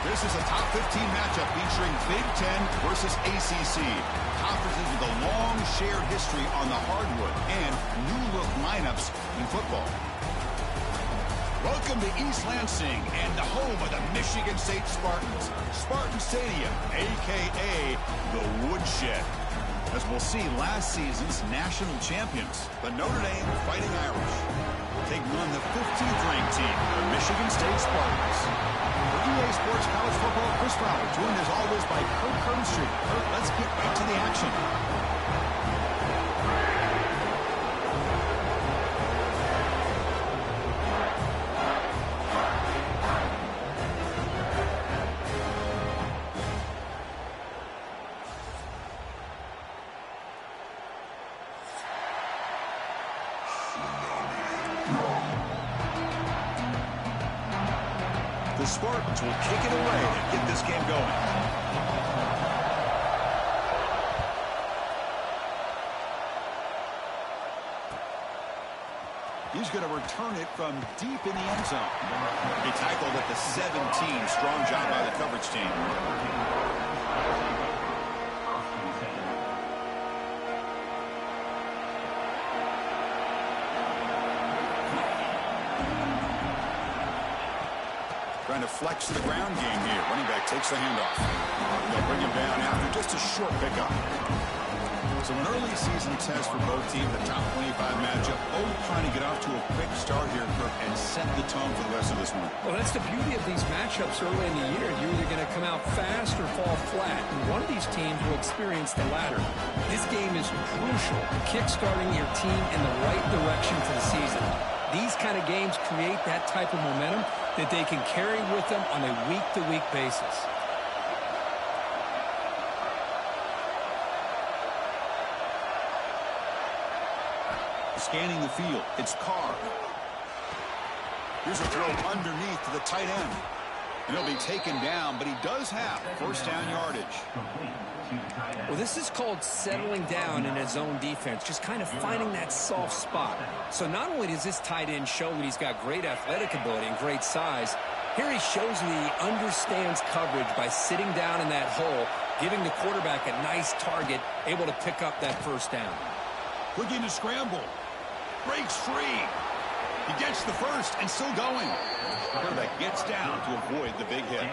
This is a top 15 matchup featuring Big Ten versus ACC. Conferences with a long shared history on the hardwood and new-look lineups in football. Welcome to East Lansing and the home of the Michigan State Spartans. Spartan Stadium, a.k.a. the Woodshed. As we'll see, last season's national champions, the Notre Dame Fighting Irish, taking on the 15th ranked team, the Michigan State Spartans. For EA Sports College Football, Chris Fowler, joined as always by Kirk Cronstreet. Kirk, let's get right to the action. The Spartans will kick it away and get this game going. He's going to return it from deep in the end zone. He tackled at the 17. Strong job by the coverage team. Trying to flex the ground game here. Running back takes the handoff. They'll bring him down after just a short pickup. So an early season test for both teams, the top 25 matchup. Both trying to get off to a quick start here, Kirk, and set the tone for the rest of this one. Well, that's the beauty of these matchups early in the year. You're either going to come out fast or fall flat. And one of these teams will experience the latter. This game is crucial, kick-starting your team in the right direction for the season. These kind of games create that type of momentum that they can carry with them on a week-to-week basis. Scanning the field, it's Carr. Here's a throw underneath to the tight end. And he'll be taken down, but he does have first down yardage. Well, this is called settling down in his own defense, just kind of finding that soft spot. So not only does this tight end show that he's got great athletic ability and great size, here he shows that he understands coverage by sitting down in that hole, giving the quarterback a nice target, able to pick up that first down. Looking to scramble. Breaks free. He gets the first and still going. The quarterback gets down to avoid the big hit.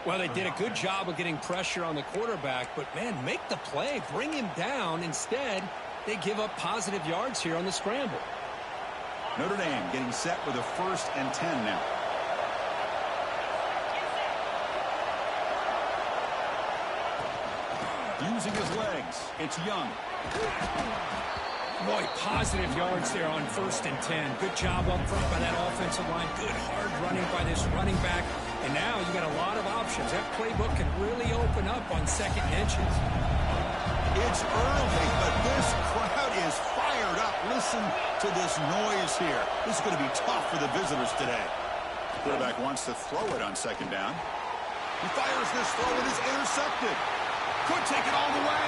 Well, they did a good job of getting pressure on the quarterback, but, man, make the play. Bring him down. Instead, they give up positive yards here on the scramble. Notre Dame getting set with a 1st and 10 now. Using his legs, it's Young. Boy, positive yards there on 1st and 10. Good job up front by that offensive line. Good hard running by this running back. And now you got a lot of options. That playbook can really open up on 2nd and inches. It's early, but this crowd is fired up. Listen to this noise here. This is going to be tough for the visitors today. The quarterback wants to throw it on 2nd down. He fires this throw. It is intercepted. Could take it all the way.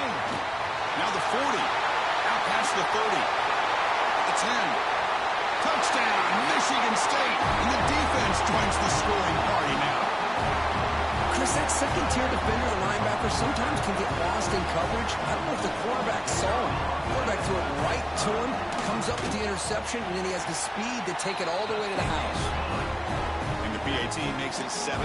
Now the 40. Out past the 30. The 10. Touchdown, Michigan State. And the defense joins the scoring party now. Chris, that second-tier defender, the linebacker, sometimes can get lost in coverage. I don't know if the quarterback saw him. The quarterback threw it right to him, comes up with the interception, and then he has the speed to take it all the way to the house. And the PAT makes it 7-0.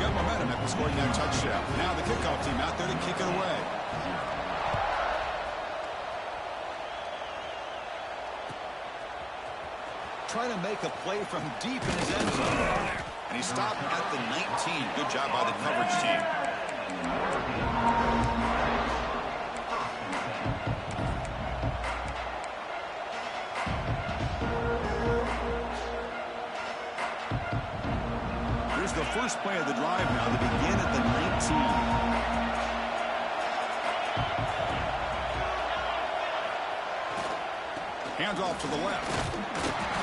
Got momentum after scoring that touchdown. Now the kickoff team out there to kick it away. Trying to make a play from deep in his end zone. And he stopped at the 19. Good job by the coverage team. Here's the first play of the drive now. They begin at the 19. Hands off to the left.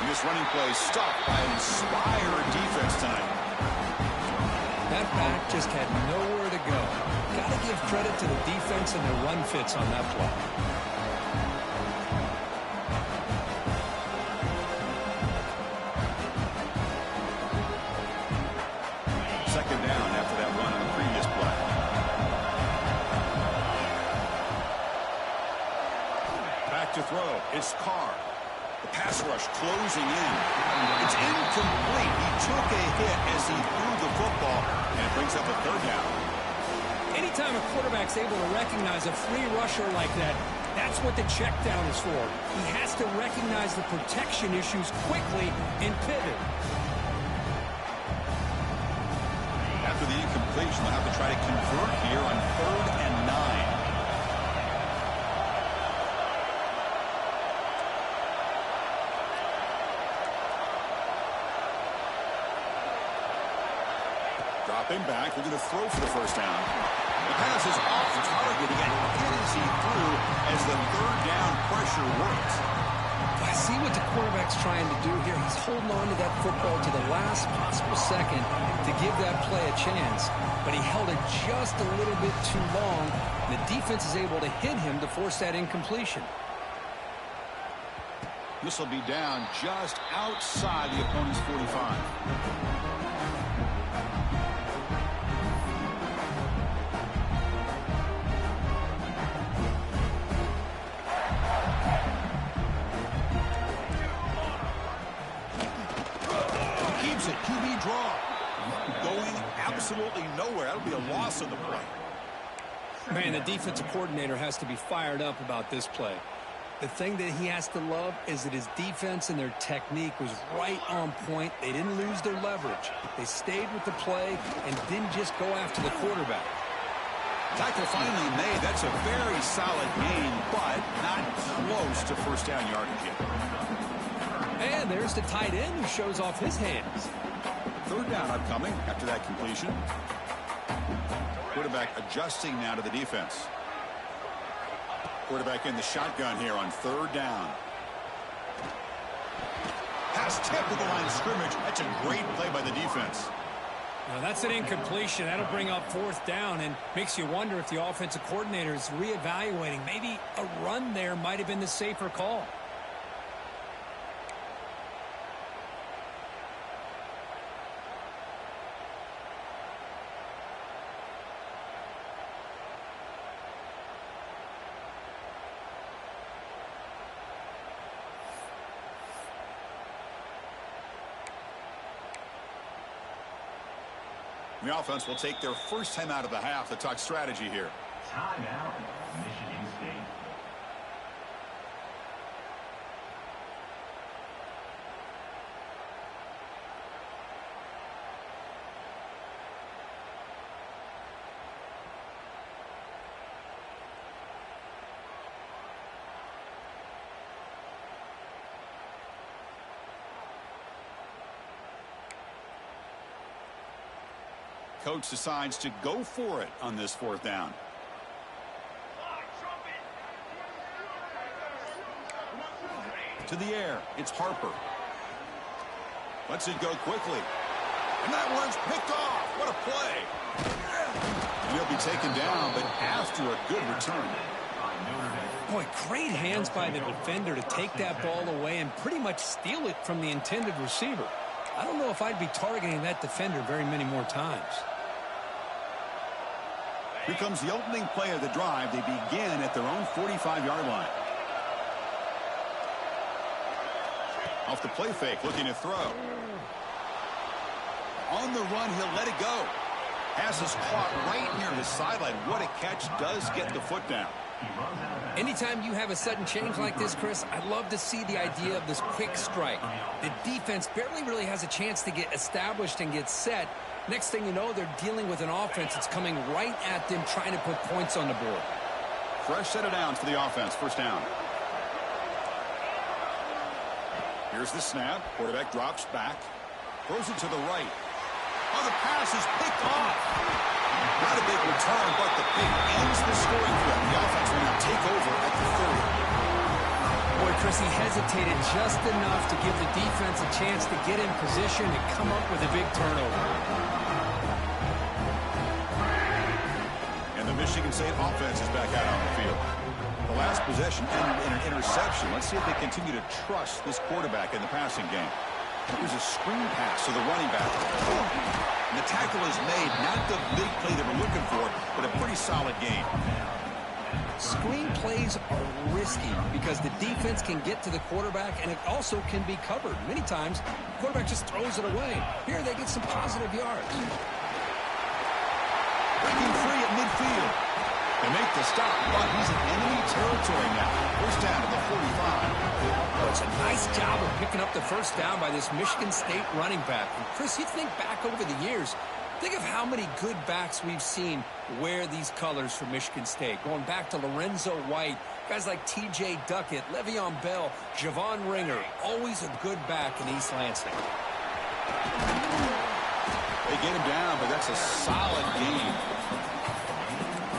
And this running play stopped by an inspired defense tonight. That back just had nowhere to go. Got to give credit to the defense and their run fits on that play. throw. It's Carr. The pass rush closing in. It's incomplete. He took a hit as he threw the football, and it brings up a third down. Anytime a quarterback's able to recognize a free rusher like that, that's what the check down is for. He has to recognize the protection issues quickly and pivot. After the incompletion, they'll have to try to convert here on 3rd and 9. Dropping back, they're going to throw for the first down. The pass is off target again. Hit as he threw as the 3rd down pressure works. I see what the quarterback's trying to do here. He's holding on to that football to the last possible second to give that play a chance. But he held it just a little bit too long. The defense is able to hit him to force that incompletion. This will be down just outside the opponent's 45. QB draw. Going absolutely nowhere. That'll be a loss on the play. Man, the defensive coordinator has to be fired up about this play. The thing that he has to love is that his defense and their technique was right on point. They didn't lose their leverage. They stayed with the play and didn't just go after the quarterback. Tackle finally made. That's a very solid gain, but not close to first down yardage yet. And there's the tight end who shows off his hands. 3rd down upcoming after that completion. Quarterback adjusting now to the defense. Quarterback in the shotgun here on 3rd down. Pass tip to the line of scrimmage. That's a great play by the defense. Now that's an incompletion. That'll bring up 4th down and makes you wonder if the offensive coordinator is reevaluating. Maybe a run there might have been the safer call. The offense will take their first time out of the half to talk strategy here. Timeout, Michigan State. Coach decides to go for it on this 4th down. To the air, it's Harper. Lets it go quickly. And that one's picked off. What a play. And he'll be taken down, but after a good return. Boy, great hands by the defender to take that ball away and pretty much steal it from the intended receiver. I don't know if I'd be targeting that defender very many more times. Here comes the opening play of the drive. They begin at their own 45-yard line. Off the play fake, looking to throw. On the run, he'll let it go. Pass is caught right near the sideline. What a catch. Does get the foot down. Anytime you have a sudden change like this, Chris, I love to see the idea of this quick strike. The defense barely really has a chance to get established and get set. Next thing you know, they're dealing with an offense that's coming right at them, trying to put points on the board. Fresh set of downs for the offense. First down. Here's the snap. Quarterback drops back. Throws it to the right. Oh, the pass is picked off. Not a big return, but the pick ends the scoring threat. The offense will now take over at the 30. Boy, Chris, he hesitated just enough to give the defense a chance to get in position and come up with a big turnover. And the Michigan State offense is back out on the field. The last possession ended in an interception. Let's see if they continue to trust this quarterback in the passing game. Here's a screen pass to the running back. And the tackle is made. Not the big play they were looking for, but a pretty solid game. Screen plays are risky because the defense can get to the quarterback, and it also can be covered. Many times, the quarterback just throws it away. Here, they get some positive yards. Breaking free at midfield. They make the stop, but he's in enemy territory now. First down to the 45. Well, it's a nice job of picking up the first down by this Michigan State running back. And Chris, you think back over the years, think of how many good backs we've seen wear these colors for Michigan State. Going back to Lorenzo White, guys like T.J. Duckett, Le'Veon Bell, Javon Ringer. Always a good back in East Lansing. They get him down, but that's a solid gain.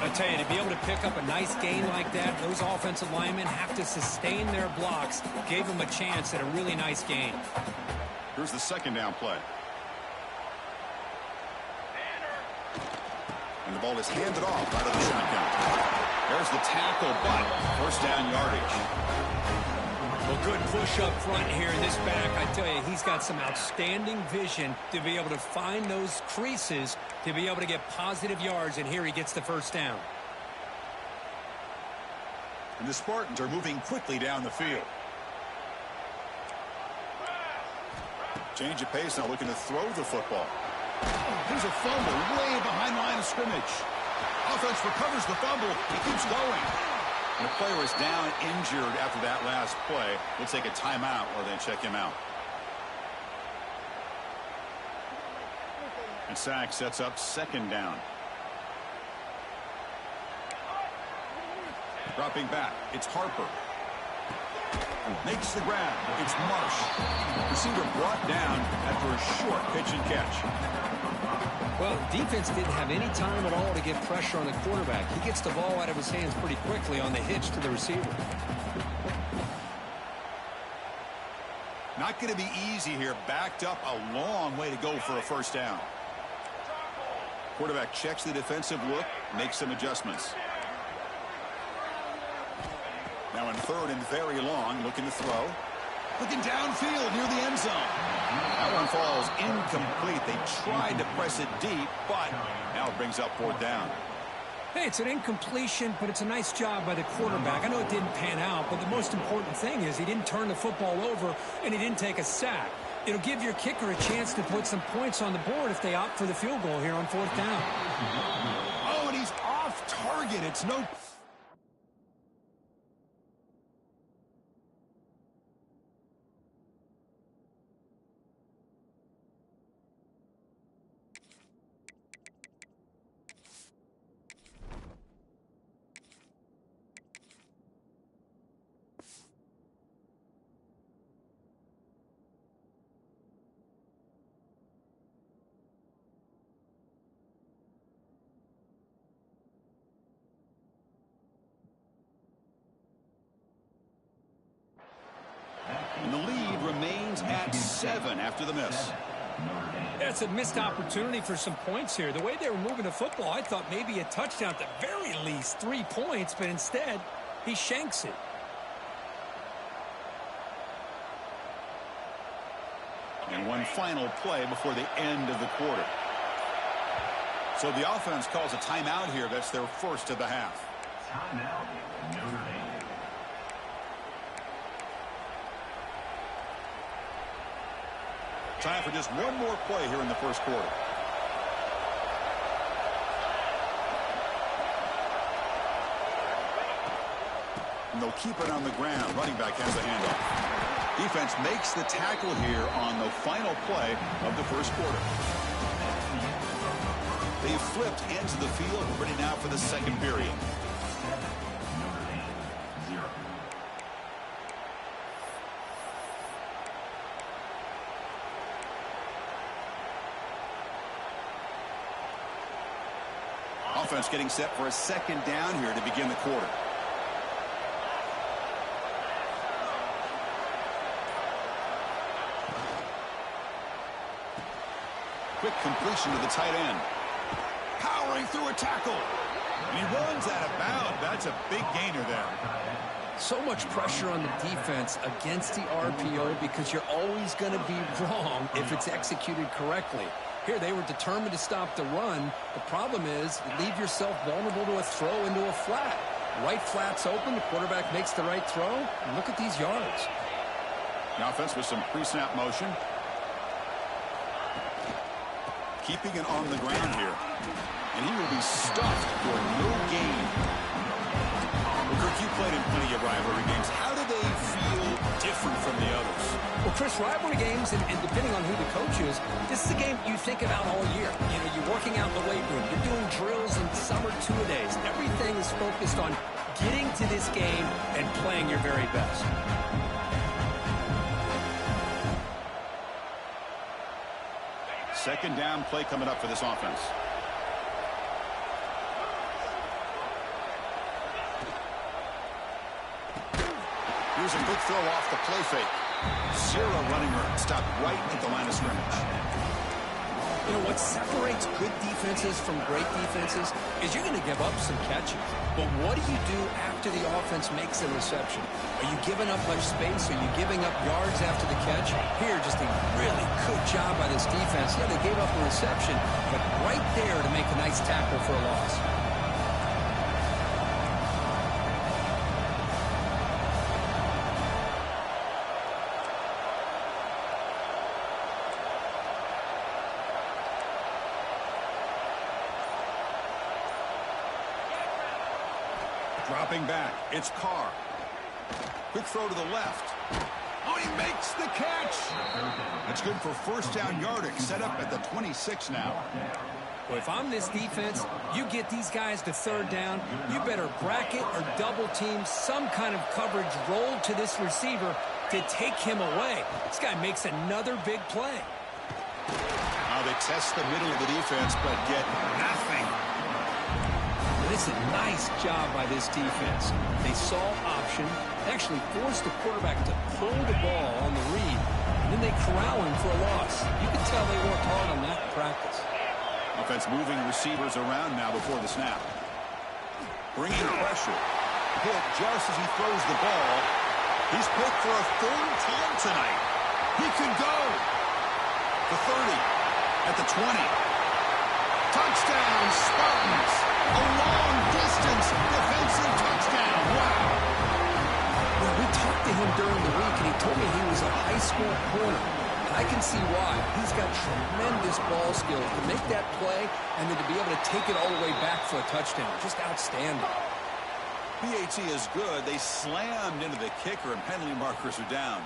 I tell you, to be able to pick up a nice gain like that, those offensive linemen have to sustain their blocks. Gave them a chance at a really nice gain. Here's the second down play. And the ball is handed off out of the shotgun. There's the tackle, but first down yardage. Well, good push up front here in this back. I tell you, he's got some outstanding vision to be able to find those creases, to be able to get positive yards, and here he gets the first down. And the Spartans are moving quickly down the field. Change of pace now, looking to throw the football. Here's a fumble way behind the line of scrimmage. Offense recovers the fumble. He keeps going. And the player is down injured after that last play. We'll take a timeout while they check him out. And Sack sets up second down. Dropping back, it's Harper. Makes the grab. It's Marsh. Receiver brought down after a short pitch and catch. Well, defense didn't have any time at all to get pressure on the quarterback. He gets the ball out of his hands pretty quickly on the hitch to the receiver. Not going to be easy here. Backed up a long way to go for a first down. Quarterback checks the defensive look, makes some adjustments. Now in third and very long, looking to throw. Looking downfield near the end zone. That one falls incomplete. They tried to press it deep, but now it brings up fourth down. Hey, it's an incompletion, but it's a nice job by the quarterback. I know it didn't pan out, but the most important thing is he didn't turn the football over and he didn't take a sack. It'll give your kicker a chance to put some points on the board if they opt for the field goal here on fourth down. Oh, and he's off target. It's no... And the lead remains at 7 after the miss. That's a missed opportunity for some points here. The way they were moving the football, I thought maybe a touchdown at the very least, 3 points, but instead he shanks it. And one final play before the end of the quarter. So the offense calls a timeout here. That's their first of the half. Timeout, Notre Dame. Time for just one more play here in the first quarter. And they'll keep it on the ground. Running back has the handoff. Defense makes the tackle here on the final play of the first quarter. They've flipped into the field, ready now for the second period. Notre Dame, 0. Offense getting set for a second down here to begin the quarter. Quick completion to the tight end. Powering through a tackle. And he runs out of bounds. That's a big gainer there. So much pressure on the defense against the RPO because you're always going to be wrong if it's executed correctly. Here, they were determined to stop the run. The problem is you leave yourself vulnerable to a throw into a flat. Right flat's open. The quarterback makes the right throw. And look at these yards. The offense with some pre-snap motion. Keeping it on the ground here. And he will be stuffed for no gain. Well, Kirk, you played in plenty of rivalry games. How do they feel different from the others? Well, Chris, rivalry games, and depending on who the coach is, this is a game you think about all year. You know, you're working out in the weight room. You're doing drills and summer two-a-days. Everything is focused on getting to this game and playing your very best. Second down play coming up for this offense. Here's a good throw off the play fake. Zero running room. Stopped right at the line of scrimmage. You know, what separates good defenses from great defenses is you're going to give up some catches. But what do you do after the offense makes a reception? Are you giving up much space? Are you giving up yards after the catch? Here, just a really good job by this defense. Yeah, they gave up a reception, but right there to make a nice tackle for a loss. Dropping back, it's Carr. Quick throw to the left. Oh, he makes the catch. That's good for first down yardage. Set up at the 26 now. Well, if I'm this defense, you get these guys to third down, you better bracket or double team some kind of coverage roll to this receiver to take him away. This guy makes another big play. Now they test the middle of the defense, but get nothing. It's a nice job by this defense. They saw option, actually forced the quarterback to pull the ball on the read, and then they corral him for a loss. You can tell they worked hard on that in practice. Offense moving receivers around now before the snap. Bringing pressure. Hit just as he throws the ball. He's picked for a third time tonight. He could go. The 30 at the 20. Touchdown, Spartans. A long-distance defensive touchdown. Wow. Well, we talked to him during the week, and he told me he was a high school corner. And I can see why. He's got tremendous ball skills to make that play and then to be able to take it all the way back for a touchdown. Just outstanding. PAT is good. They slammed into the kicker, and penalty markers are down.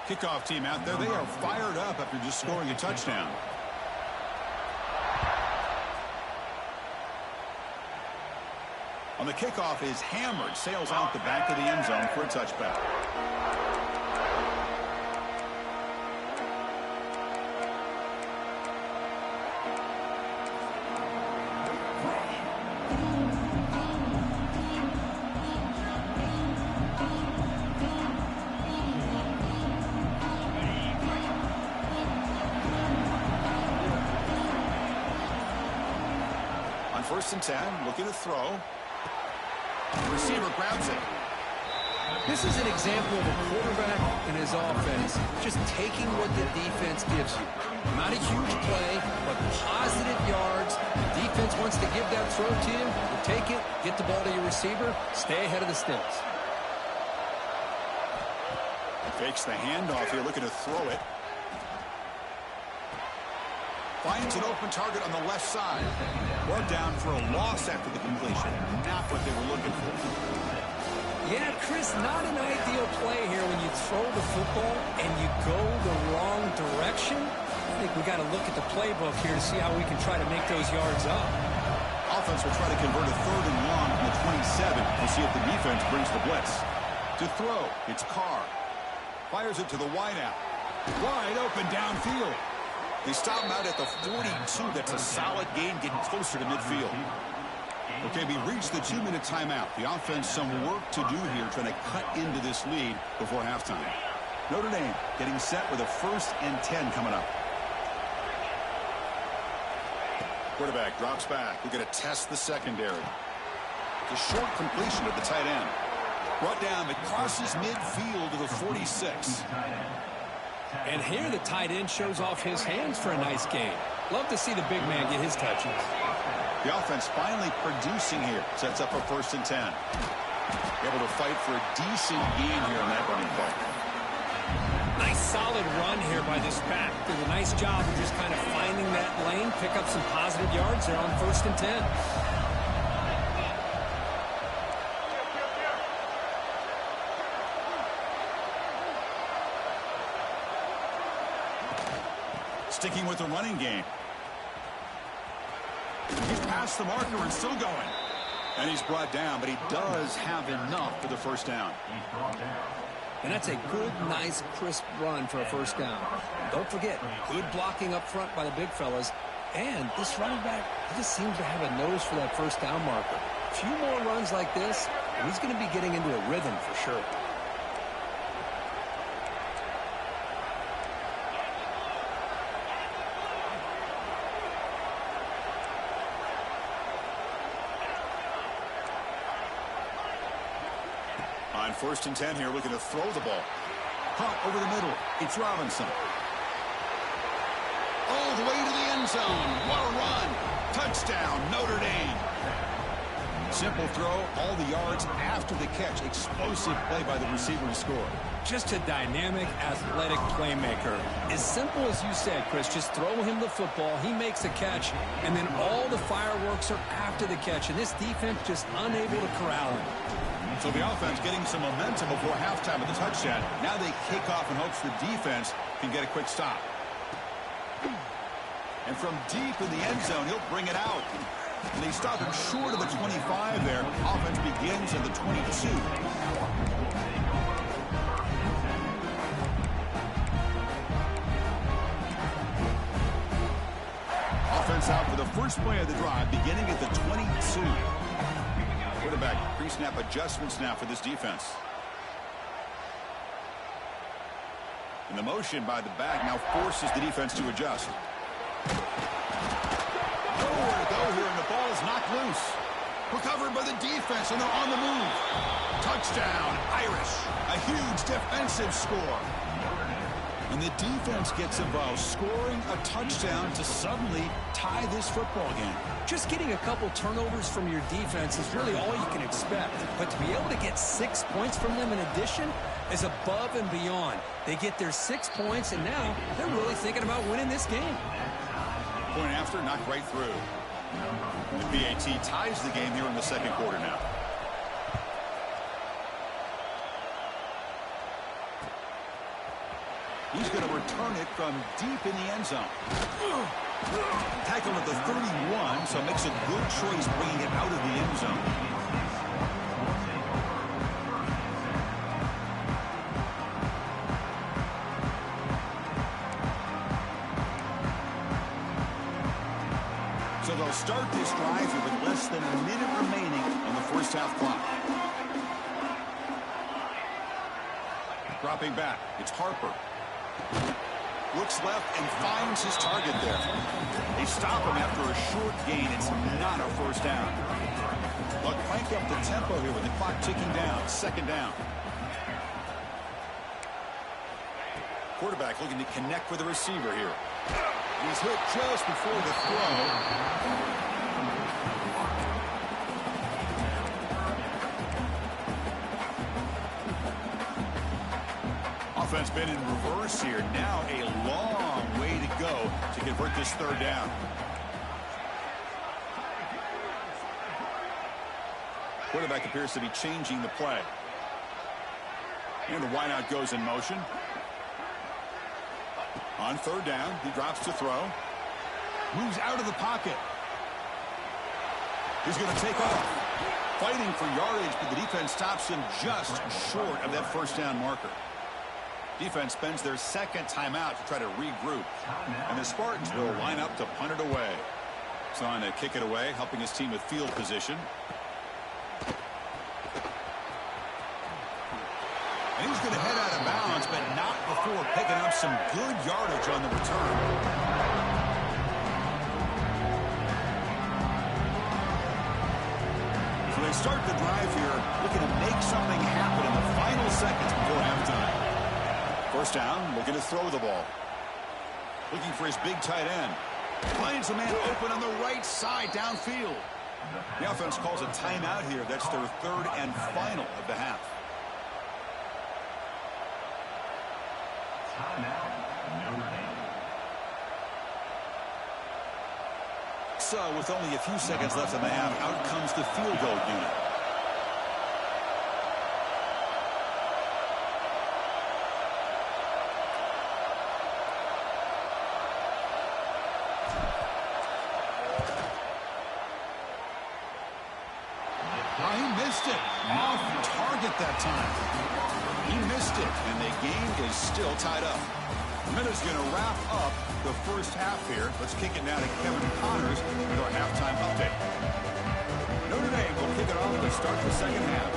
Kickoff team out there, they are fired up after just scoring a touchdown. On the kickoff is hammered, sails out the back of the end zone for a touchback. On 1st and 10, looking to throw. Receiver grabs it. This is an example of a quarterback and his offense just taking what the defense gives you. Not a huge play, but positive yards. The defense wants to give that throw to you. You take it, get the ball to your receiver, stay ahead of the sticks. Fakes the handoff here, looking to throw it. Finds an open target on the left side. Brought down for a loss after the completion. Not what they were looking for. Yeah, Chris, not an ideal play here when you throw the football and you go the wrong direction. I think we got to look at the playbook here to see how we can try to make those yards up. Offense will try to convert a 3rd and long from the 27. We'll see if the defense brings the blitz. To throw, it's Carr. Fires it to the wideout. Wide open downfield. They stop him out at the 42. That's a solid gain, getting closer to midfield. Okay, we reached the 2-minute timeout. The offense some work to do here, trying to cut into this lead before halftime. Notre Dame getting set with a 1st and 10 coming up. Quarterback drops back. We're going to test the secondary. It's a short completion at the tight end. Brought down, but crosses midfield to the 46. And here the tight end shows off his hands for a nice game. Love to see the big man get his touches. The offense finally producing here. Sets up a 1st and 10. Able to fight for a decent gain here on that running play. Nice solid run here by this back. Did a nice job of just kind of finding that lane, pick up some positive yards there on 1st and 10. Sticking with the running game. He's past the marker and still going. And he's brought down, but he does have enough for the first down. And that's a good, nice, crisp run for a first down. Don't forget, good blocking up front by the big fellas. And this running back, he just seems to have a nose for that first down marker. A few more runs like this, and he's going to be getting into a rhythm for sure. On 1st and 10 here, looking to throw the ball. Caught over the middle. It's Robinson. All the way to the end zone. What a run. Touchdown, Notre Dame. Simple throw, all the yards after the catch. Explosive play by the receiver to score. Just a dynamic, athletic playmaker. As simple as you said, Chris, just throw him the football, he makes a catch, and then all the fireworks are after the catch, and this defense just unable to corral him. So the offense getting some momentum before halftime with the touchdown. Now they kick off in hopes the defense can get a quick stop. And from deep in the end zone, he'll bring it out. And they stop him short of the 25 there. Offense begins at the 22. Offense out for the first play of the drive, beginning at the 22. Quarterback pre-snap adjustments now for this defense. And the motion by the back now forces the defense to adjust. Nowhere to go here, and the ball is knocked loose. Recovered by the defense, and they're on the move. Touchdown, Irish. A huge defensive score. And the defense gets involved, scoring a touchdown to suddenly tie this football game. Just getting a couple turnovers from your defense is really all you can expect. But to be able to get 6 points from them in addition is above and beyond. They get their 6 points, and now they're really thinking about winning this game. Point after, knocked right through. The PAT ties the game here in the second quarter now. He's going to return it from deep in the end zone. Tackle at the 31, so makes a good choice bringing it out of the end zone. So they'll start this drive here with less than a minute remaining on the first half clock. Dropping back, it's Harper. Looks left and finds his target there. They stop him after a short gain. It's not a first down. They'll crank up the tempo here with the clock ticking down. Second down. Quarterback looking to connect with the receiver here. He's hit just before the throw. Offense been in reverse here. Now a long way to go to convert this third down. Quarterback appears to be changing the play. And the wideout goes in motion. On third down, he drops to throw. Moves out of the pocket. He's going to take off. Fighting for yardage, but the defense stops him just short of that first down marker. Defense spends their second timeout to try to regroup. And the Spartans will line up to punt it away. Trying to kick it away, helping his team with field position. And he's going to head out of bounds, but not before picking up some good yardage on the return. So they start the drive here, looking to make something happen in the final seconds before halftime. First down, looking to throw the ball. Looking for his big tight end. Finds a man open on the right side downfield. The offense calls a timeout here. That's their third and final of the half. Timeout, Notre Dame. So with only a few seconds left in the half, out comes the field goal unit. He missed it. Off target that time. He missed it, and the game is still tied up. Minute's going to wrap up the first half here. Let's kick it now to Kevin Connors with our halftime update. Notre Dame will kick it off to start the second half.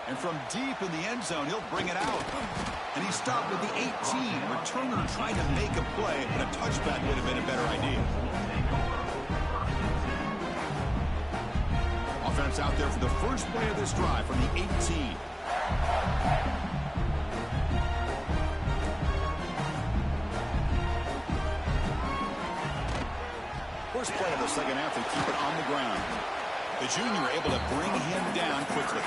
And from deep in the end zone, he'll bring it out. And he stopped with the 18. Returner trying to make a play, and a touchback would have been a better idea. Offense out there for the first play of this drive from the 18. First play of the second half, they keep it on the ground. The junior able to bring him down quickly.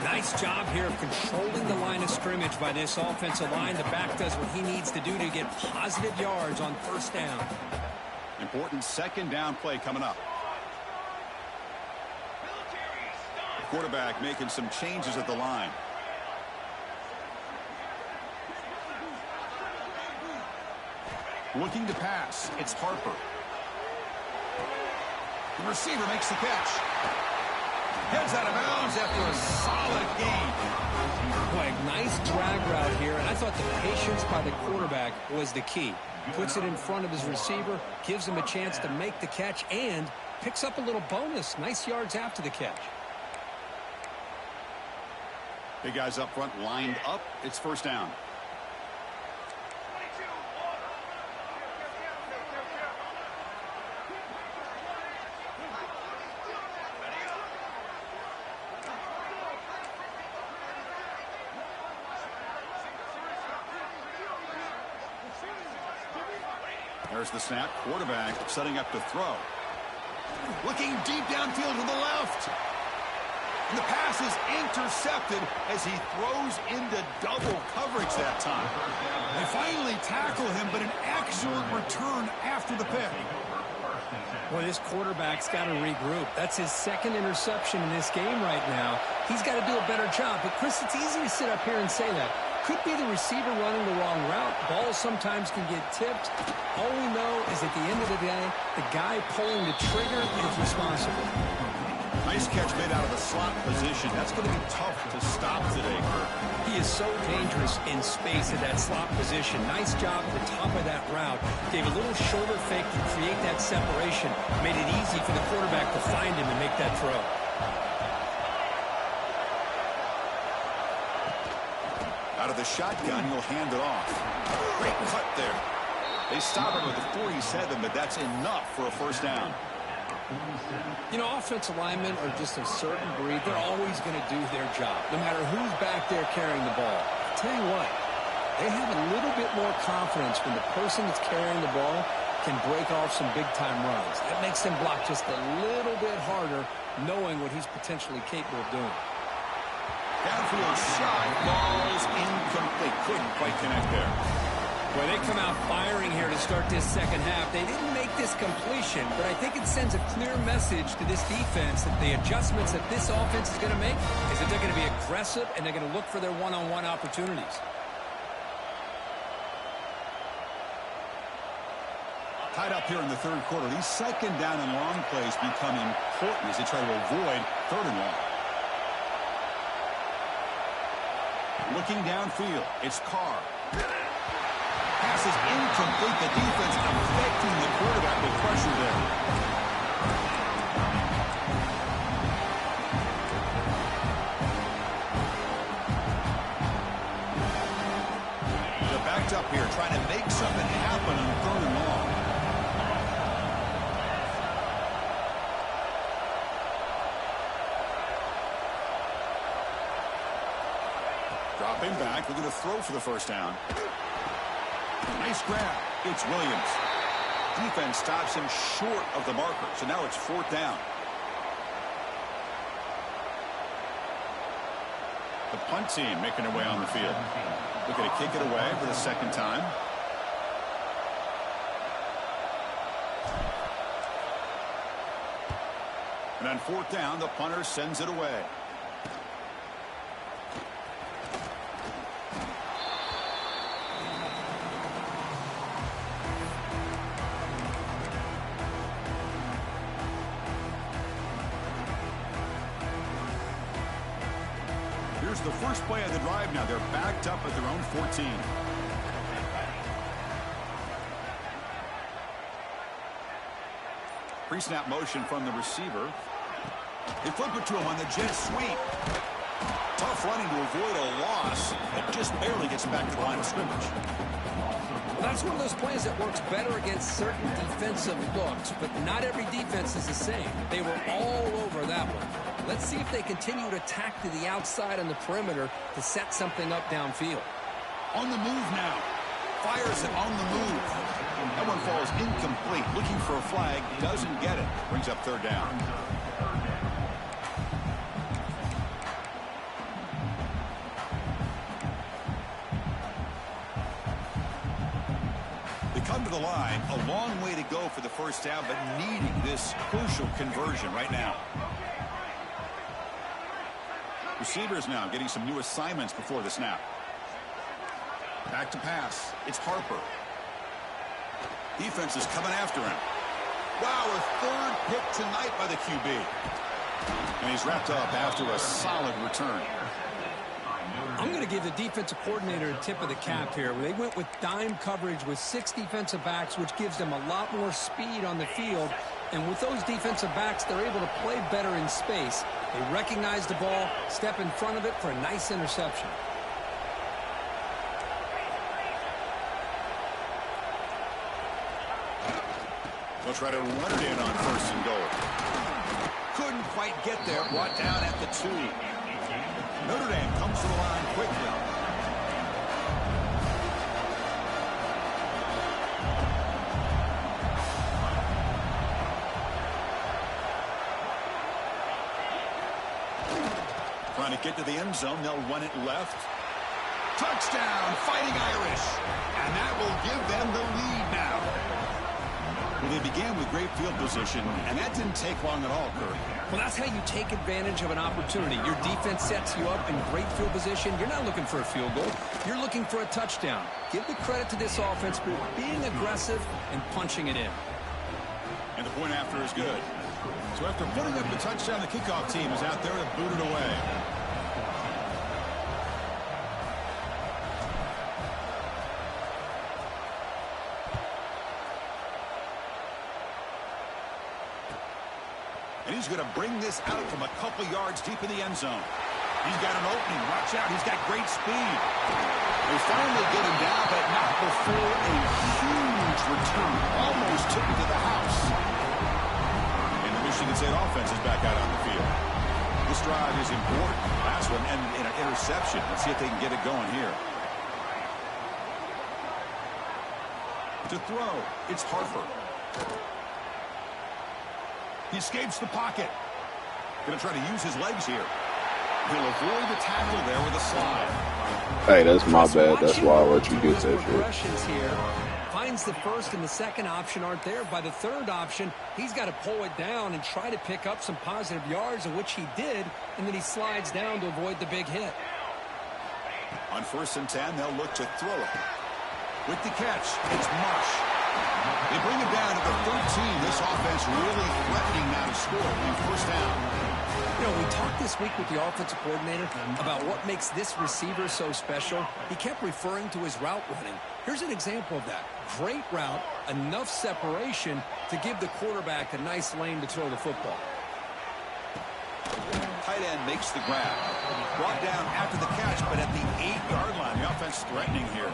Nice job here of controlling the line of scrimmage by this offensive line. The back does what he needs to do to get positive yards on first down. Important second down play coming up. The quarterback making some changes at the line. Looking to pass. It's Harper. The receiver makes the catch. Heads out of bounds after a solid gain. Boy, nice drag route here, and I thought the patience by the quarterback was the key. Puts it in front of his receiver, gives him a chance to make the catch, and picks up a little bonus. Nice yards after the catch. Big guys up front lined up. It's first down. There's the snap. Quarterback setting up to throw. Looking deep downfield to the left. And the pass is intercepted as he throws into double coverage that time. They finally tackle him, but an excellent return after the pick. Well, this quarterback's got to regroup. That's his second interception in this game right now. He's got to do a better job. But, Chris, it's easy to sit up here and say that. Could be the receiver running the wrong route. Balls sometimes can get tipped. All we know is at the end of the day, the guy pulling the trigger is responsible. Nice catch made out of the slot position. That's going to be tough to stop today, Kurt. He is so dangerous in space at that slot position. Nice job at the top of that route. Gave a little shoulder fake to create that separation. Made it easy for the quarterback to find him and make that throw. Out of the shotgun, he'll hand it off. Great cut there. They stop him with a 47, but that's enough for a first down. You know, offensive linemen are just a certain breed. They're always going to do their job, no matter who's back there carrying the ball. I'll tell you what, they have a little bit more confidence when the person that's carrying the ball can break off some big-time runs. That makes them block just a little bit harder, knowing what he's potentially capable of doing. Downfield shot, ball's incomplete. Couldn't quite connect there. Well, they come out firing here to start this second half. They didn't make this completion, but I think it sends a clear message to this defense that the adjustments that this offense is going to make is that they're going to be aggressive and they're going to look for their one-on-one opportunities. Tied up here in the third quarter. These second down and long plays become important as they try to avoid third and long. Looking downfield, it's Carr. Pass is incomplete. The defense affecting the quarterback with pressure there. They're backed up here, trying to make something happen on third and long. Dropping back, looking to throw for the first down. Nice grab. It's Williams. Defense stops him short of the marker, so now it's 4th down. The punt team making their way on the field. Looking to kick it away for the 2nd time. And on 4th down, the punter sends it away. Here's the first play of the drive now. They're backed up at their own 14. Pre-snap motion from the receiver. They flip it to him on the jet sweep. Tough running to avoid a loss. It just barely gets back to the line of scrimmage. Well, that's one of those plays that works better against certain defensive looks, but not every defense is the same. They were all over that one. Let's see if they continue to attack to the outside on the perimeter to set something up downfield. On the move now. Fires it on the move. That one falls incomplete. Looking for a flag. Doesn't get it. Brings up 3rd down. They come to the line. A long way to go for the 1st down, but needing this crucial conversion right now. Receivers now getting some new assignments before the snap. Back to pass. It's Harper. Defense is coming after him. Wow, a 3rd pick tonight by the QB. And he's wrapped up after a solid return. I'm going to give the defensive coordinator a tip of the cap here. They went with dime coverage with 6 defensive backs, which gives them a lot more speed on the field. And with those defensive backs, they're able to play better in space. They recognize the ball, step in front of it for a nice interception. They'll try to run it in on 1st and goal. Couldn't quite get there. Brought down at the 2. Notre Dame comes to the line quickly. Trying to get to the end zone. They'll run it left. Touchdown, Fighting Irish. And that will give them the lead now. Well, they began with great field position, and that didn't take long at all, Kurt. Well, that's how you take advantage of an opportunity. Your defense sets you up in great field position. You're not looking for a field goal. You're looking for a touchdown. Give the credit to this offense for being aggressive and punching it in. And the point after is good. So after putting up the touchdown, the kickoff team is out there to boot it away. And he's going to bring this out from a couple yards deep in the end zone. He's got an opening. Watch out. He's got great speed. They finally get him down, but not before a huge return. Almost took him to the house. And the Michigan State offense is back out on the field. This drive is important. Last one ended in an interception. Let's see if they can get it going here. To throw, it's Harper. He escapes the pocket. Going to try to use his legs here. He'll avoid the tackle there with a slide. Hey, that's my bad. That's why I let you get that shit. Here. Finds the 1st and the 2nd option aren't there. By the 3rd option, he's got to pull it down and try to pick up some positive yards, of which he did, and then he slides down to avoid the big hit. On 1st and 10, they'll look to throw it. With the catch, it's Marsh. They bring it down to the 13. This offense really threatening now to score on 1st down. You know, we talked this week with the offensive coordinator about what makes this receiver so special. He kept referring to his route running. Here's an example of that. Great route, enough separation to give the quarterback a nice lane to throw the football. Tight end makes the grab. Brought down after the catch, but at the 8-yard line. The offense threatening here.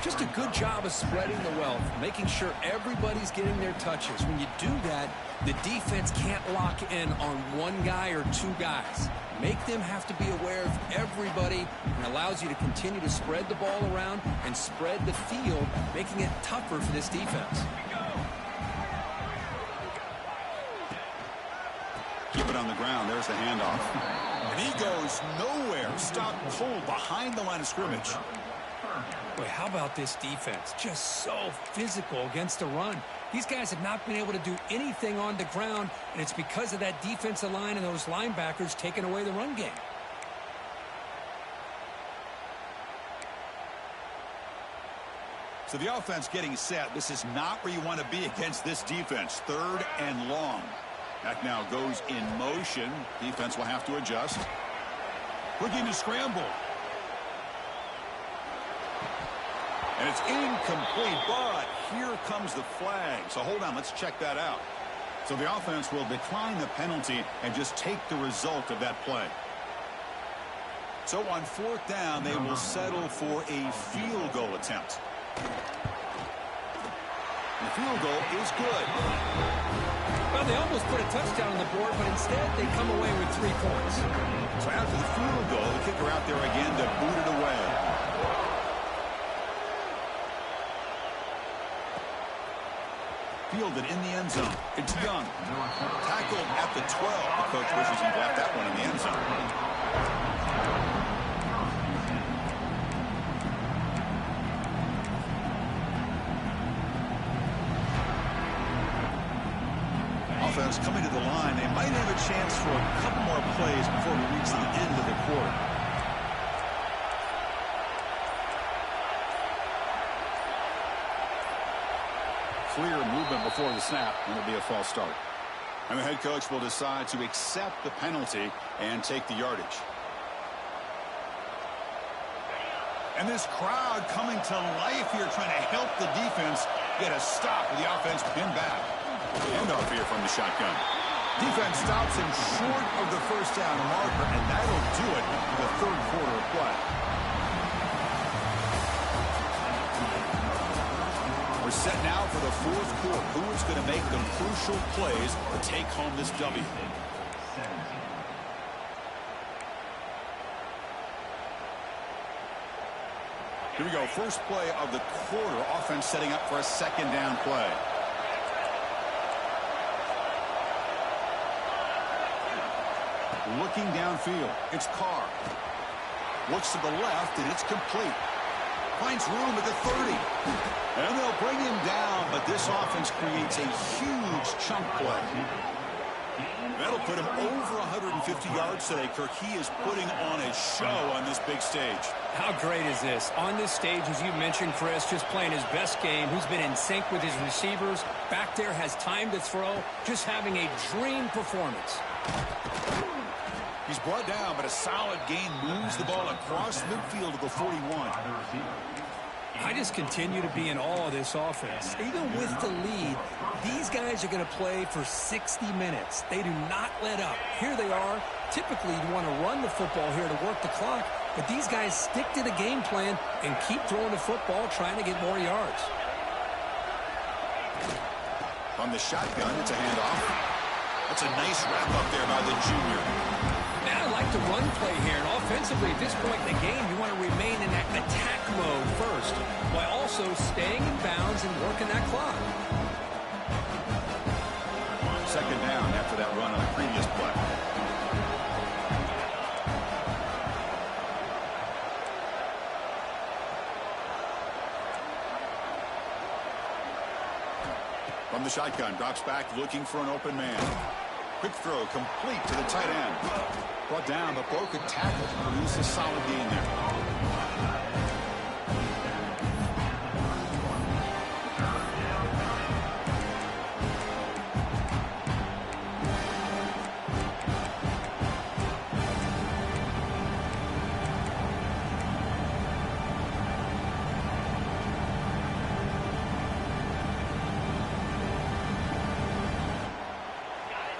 Just a good job of spreading the wealth, making sure everybody's getting their touches. When you do that, the defense can't lock in on one guy or two guys. Make them have to be aware of everybody, and allows you to continue to spread the ball around and spread the field, making it tougher for this defense. Keep it on the ground. There's the handoff. And he goes nowhere. Stop cold behind the line of scrimmage. Boy, how about this defense? Just so physical against the run. These guys have not been able to do anything on the ground, and it's because of that defensive line and those linebackers taking away the run game. So the offense getting set. This is not where you want to be against this defense. 3rd and long. That now goes in motion. Defense will have to adjust. Looking to scramble. And it's incomplete, but here comes the flag. So hold on, let's check that out. So the offense will decline the penalty and just take the result of that play. So on 4th down, they will settle for a field goal attempt. The field goal is good. Well, they almost put a touchdown on the board, but instead they come away with 3 points. So after the field goal, the kicker out there again to boot it away. Fielded in the end zone. It's Young. Tackled at the 12. The coach wishes he'd left that one in the end zone. Offense coming to the line. They might have a chance for a couple more plays before we reach the end of the quarter. Clear movement before the snap, and it'll be a false start. And the head coach will decide to accept the penalty and take the yardage. And this crowd coming to life here, trying to help the defense get a stop with the offense pinned back. Handoff here from the shotgun. Defense stops him short of the 1st down marker, and that'll do it for the 3rd quarter of play. We're set now for the 4th quarter. Who is going to make the crucial plays to take home this W? Here we go. First play of the quarter. Offense setting up for a 2nd down play. Looking downfield. It's Carr. Looks to the left, and it's complete. Finds room at the 30. And they'll bring him down, but this offense creates a huge chunk play. That'll put him over 150 yards today, Kirk. He is putting on a show on this big stage. How great is this? On this stage, as you mentioned, Chris, just playing his best game. He's been in sync with his receivers. Back there, has time to throw. Just having a dream performance. He's brought down, but a solid gain moves the ball across midfield to the 41. I just continue to be in awe of this offense. Even with the lead, these guys are going to play for 60 minutes. They do not let up. Here they are. Typically, you want to run the football here to work the clock, but these guys stick to the game plan and keep throwing the football, trying to get more yards. On the shotgun, it's a handoff. That's a nice wrap up there by the junior. Now I like the run play here, and offensively at this point in the game, you want to remain in that attack mode first, while also staying in bounds and working that clock. 2nd down after that run on the previous play. From the shotgun, drops back, looking for an open man. Quick throw, complete to the tight end. Brought down, but broke a tackle. Produced a solid gain there.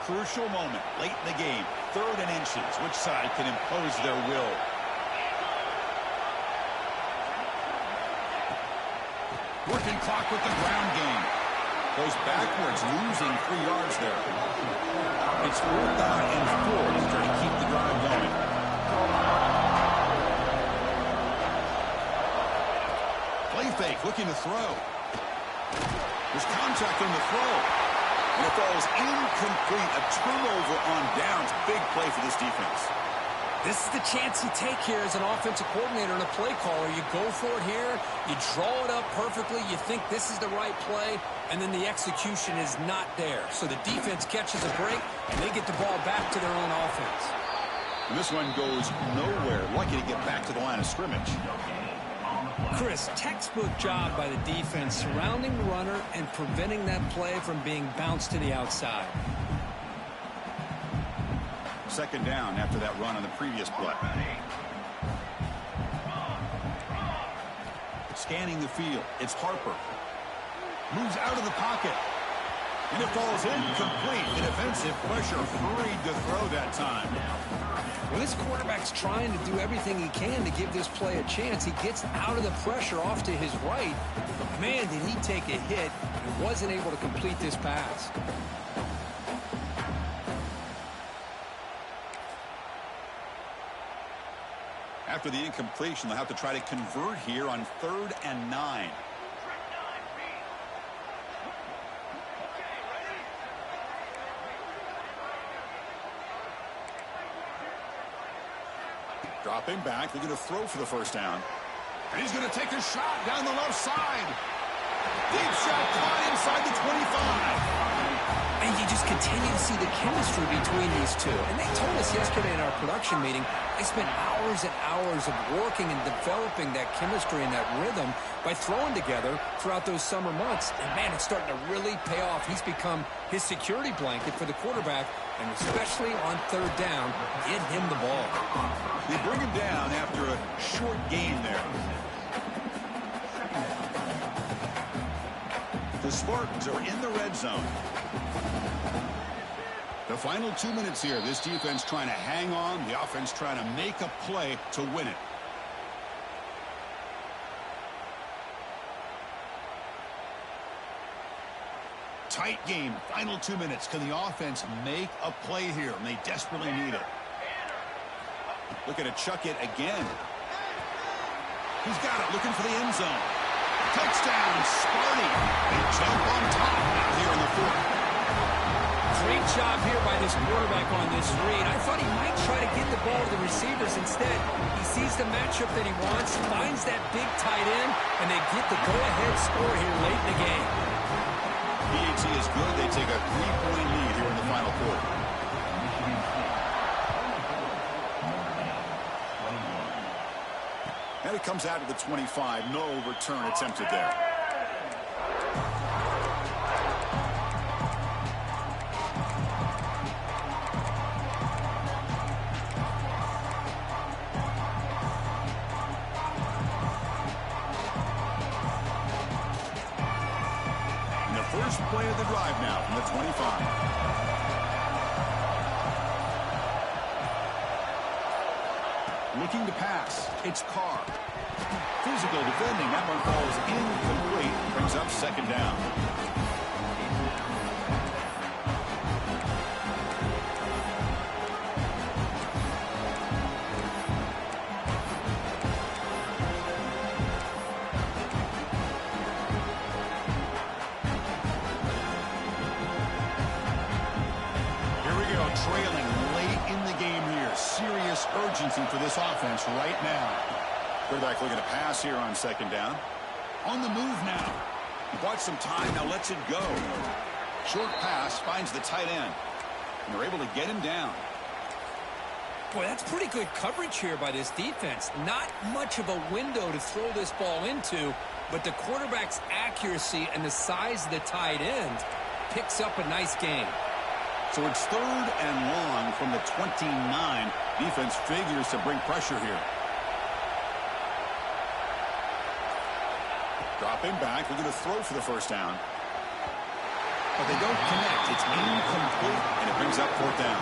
Crucial moment late in the game. 3rd and inches. Which side can impose their will? Working clock with the ground game. Goes backwards, losing 3 yards there. It's 4th down and 4 to try to keep the drive going. Play fake, looking to throw. There's contact on the throw. And it falls incomplete. A turnover on downs. Big play for this defense. This is the chance you take here as an offensive coordinator and a play caller. You go for it here. You draw it up perfectly. You think this is the right play, and then the execution is not there. So the defense catches a break, and they get the ball back to their own offense. And this one goes nowhere. Lucky to get back to the line of scrimmage. Chris, textbook job by the defense surrounding the runner and preventing that play from being bounced to the outside. 2nd down after that run on the previous play. Scanning the field. It's Harper. Moves out of the pocket. And it falls incomplete. The defensive pressure hurried to throw that time. Well, this quarterback's trying to do everything he can to give this play a chance. He gets out of the pressure off to his right. But, man, did he take a hit and wasn't able to complete this pass. After the incompletion, they'll have to try to convert here on 3rd and 9. Dropping back, they're going to throw for the 1st down. And he's going to take a shot down the left side. Deep shot caught inside the 25. And you just continue to see the chemistry between these two. And they told us yesterday in our production meeting, they spent hours and hours of working and developing that chemistry and that rhythm by throwing together throughout those summer months. And, man, it's starting to really pay off. He's become his security blanket for the quarterback, and especially on 3rd down, get him the ball. They bring him down after a short gain there. The Spartans are in the red zone. The final 2 minutes here. This defense trying to hang on. The offense trying to make a play to win it. Tight game. Final 2 minutes. Can the offense make a play here? And they desperately need it. Looking to chuck it again. He's got it. Looking for the end zone. Touchdown, Sparty. They jump on top now here in the 4th. Great job here by this quarterback on this read. I thought he might try to get the ball to the receivers. Instead, he sees the matchup that he wants, finds that big tight end, and they get the go-ahead score here late in the game. PAT is good. They take a 3-point lead here in the final quarter. And it comes out to the 25. No return attempted there. First play of the drive now from the 25. Looking to pass. It's Carr. Physical defending. That one falls incomplete. Brings up 2nd down. Trailing late in the game here. Serious urgency for this offense right now. Quarterback looking to pass here on 2nd down. On the move now. He bought some time, now lets it go. Short pass finds the tight end. And they're able to get him down. Boy, that's pretty good coverage here by this defense. Not much of a window to throw this ball into, but the quarterback's accuracy and the size of the tight end picks up a nice gain. So it's 3rd and long from the 29. Defense figures to bring pressure here. Dropping back. We're going to throw for the 1st down. But they don't connect. It's incomplete, and it brings up 4th down.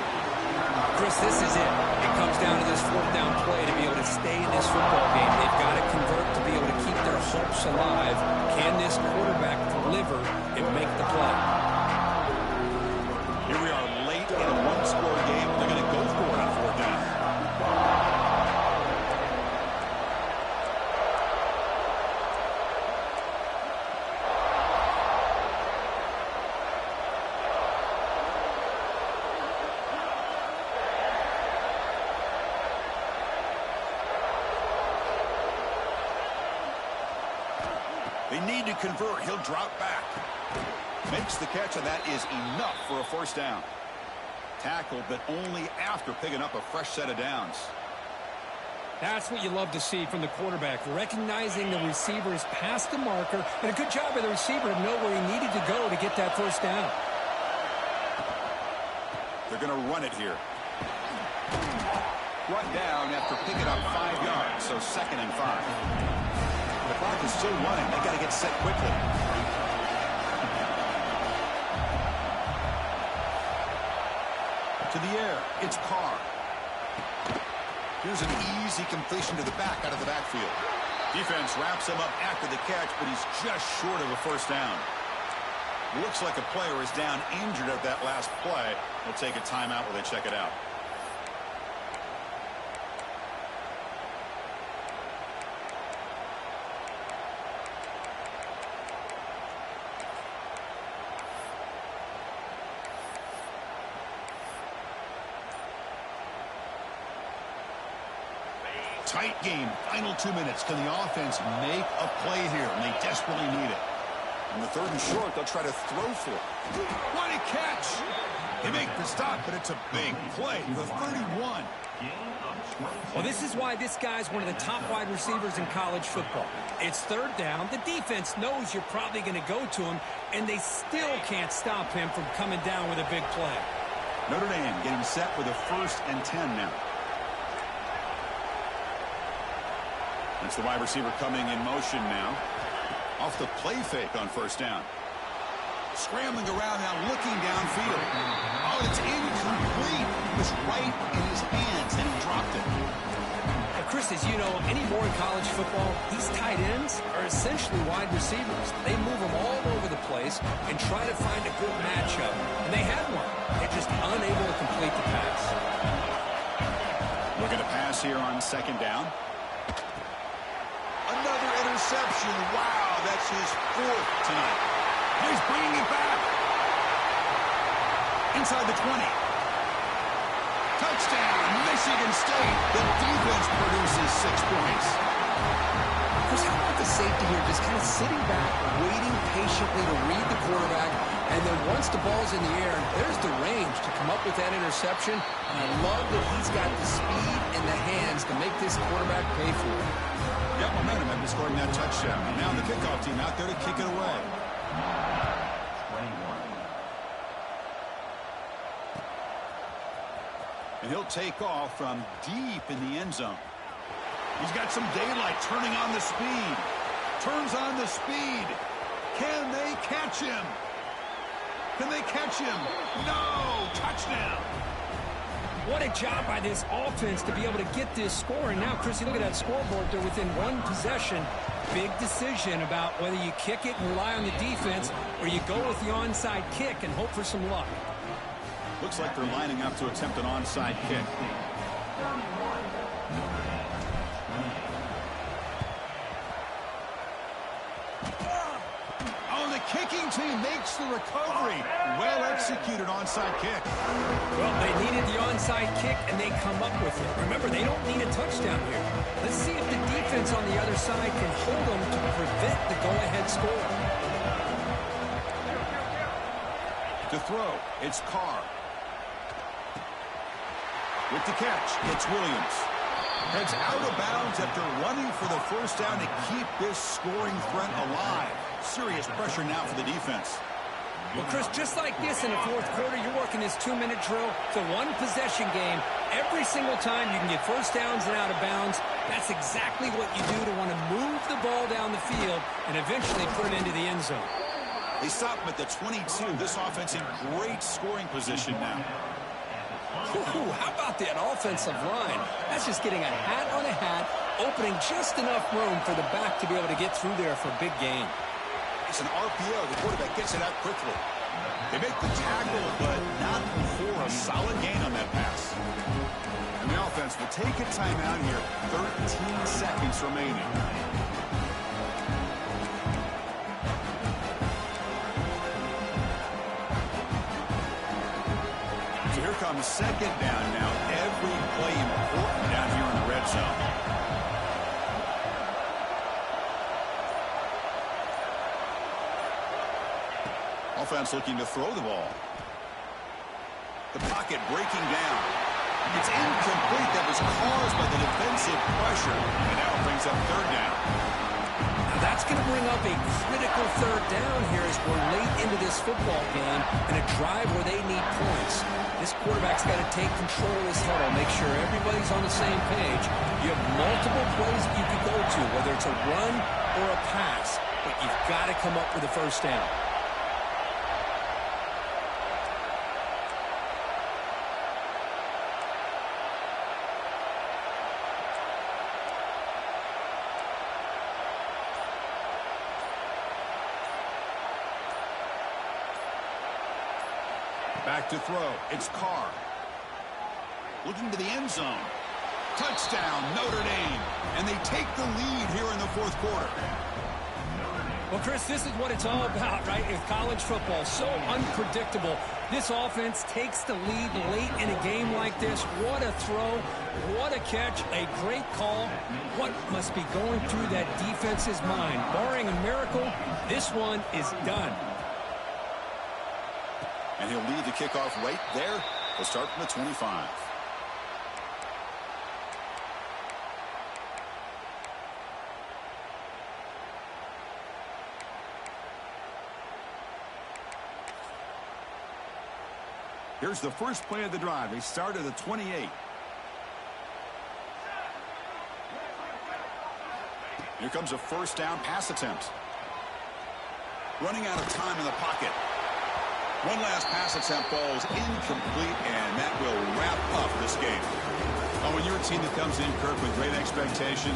Chris, this is it. It comes down to this 4th down play to be able to stay in this football game. They've got to convert to be able to keep their hope's alive. Can this quarterback deliver and make the play? Here we are late in a one-score game. They're going to go for it on fourth down. They need to convert. He'll drop back. Makes the catch, and that is enough for a first down. Tackled, but only after picking up a fresh set of downs. That's what you love to see from the quarterback, recognizing the receiver's past the marker, and a good job by the receiver to know where he needed to go to get that first down. They're going to run it here. Run down after picking up 5 yards, so 2nd and 5. The clock is still running. They got to get set quickly. To the air, it's Carr. Here's an easy completion to the back out of the backfield. Defense wraps him up after the catch, but he's just short of a first down. Looks like a player is down injured at that last play. They'll take a timeout while they check it out. Tight game. Final 2 minutes. Can the offense make a play here? And they desperately need it. On the 3rd and short, they'll try to throw for it. What a catch! They make the stop, but it's a big play. The 31. Well, this is why this guy's one of the top wide receivers in college football. It's 3rd down. The defense knows you're probably going to go to him, and they still can't stop him from coming down with a big play. Notre Dame getting set with a 1st and 10 now. That's the wide receiver coming in motion now. Off the play fake on 1st down. Scrambling around now, looking downfield. Oh, it's incomplete. It was right in his hands, and he dropped it. Well, Chris, as you know, anymore in college football, these tight ends are essentially wide receivers. They move them all over the place and try to find a good matchup. And they had one. They're just unable to complete the pass. Looking to pass here on 2nd down. Another interception. Wow, that's his 4th tonight. He's bringing it back. Inside the 20. Touchdown, Michigan State. The defense produces 6 points. Chris, how about the safety here? Just kind of sitting back, waiting patiently to read the quarterback. And then once the ball's in the air, there's the range to come up with that interception. And I love that he's got the speed and the hands to make this quarterback pay for it. Yep, momentum after scoring that touchdown. Now the kickoff team out there to kick it away. 21. And he'll take off from deep in the end zone. He's got some daylight, turning on the speed. Turns on the speed. Can they catch him? Can they catch him? No! Touchdown! What a job by this offense to be able to get this score. And now, Chris, you look at that scoreboard. They're within 1 possession. Big decision about whether you kick it and rely on the defense or you go with the onside kick and hope for some luck. Looks like they're lining up to attempt an onside kick. Kicking team makes the recovery. Well executed onside kick. Well, they needed the onside kick, and they come up with it. Remember, they don't need a touchdown here. Let's see if the defense on the other side can hold them to prevent the go-ahead score. To throw, it's Carr. With the catch, it's Williams. Heads out of bounds after running for the first down to keep this scoring threat alive. Serious pressure now for the defense. Well, Chris, just like this in the 4th quarter, you're working this 2-minute drill. It's a 1-possession game. Every single time you can get first downs and out of bounds. That's exactly what you do to want to move the ball down the field and eventually put it into the end zone. They stop him at the 22. This offense in great scoring position now. Ooh, how about that offensive line? That's just getting a hat on a hat opening just enough room for the back to be able to get through there for a big gain. It's an RPO. The quarterback gets it out quickly. They make the tackle, but not before a solid gain on that pass. And the offense will take a timeout here. 13 seconds remaining. So here comes second down now. Every play important down here in the red zone. Offense looking to throw the ball. The pocket breaking down. It's incomplete. That was caused by the defensive pressure. And now it brings up third down. Now that's going to bring up a critical third down here as we're late into this football game in a drive where they need points. This quarterback's got to take control of this huddle, make sure everybody's on the same page. You have multiple plays that you could go to, whether it's a run or a pass, but you've got to come up with a first down. Back to throw. It's Carr. Looking to the end zone. Touchdown, Notre Dame. And they take the lead here in the fourth quarter. Well, Chris, this is what it's all about, right? If college football so unpredictable, this offense takes the lead late in a game like this. What a throw. What a catch. A great call. What must be going through that defense's mind? Barring a miracle, this one is done. And he'll lead the kickoff right there. We'll start from the 25. Here's the first play of the drive. They start at the 28. Here comes a first down pass attempt. Running out of time in the pocket. One last pass attempt falls incomplete, and that will wrap up this game. Oh, when you're a team that comes in, Kirk, with great expectations,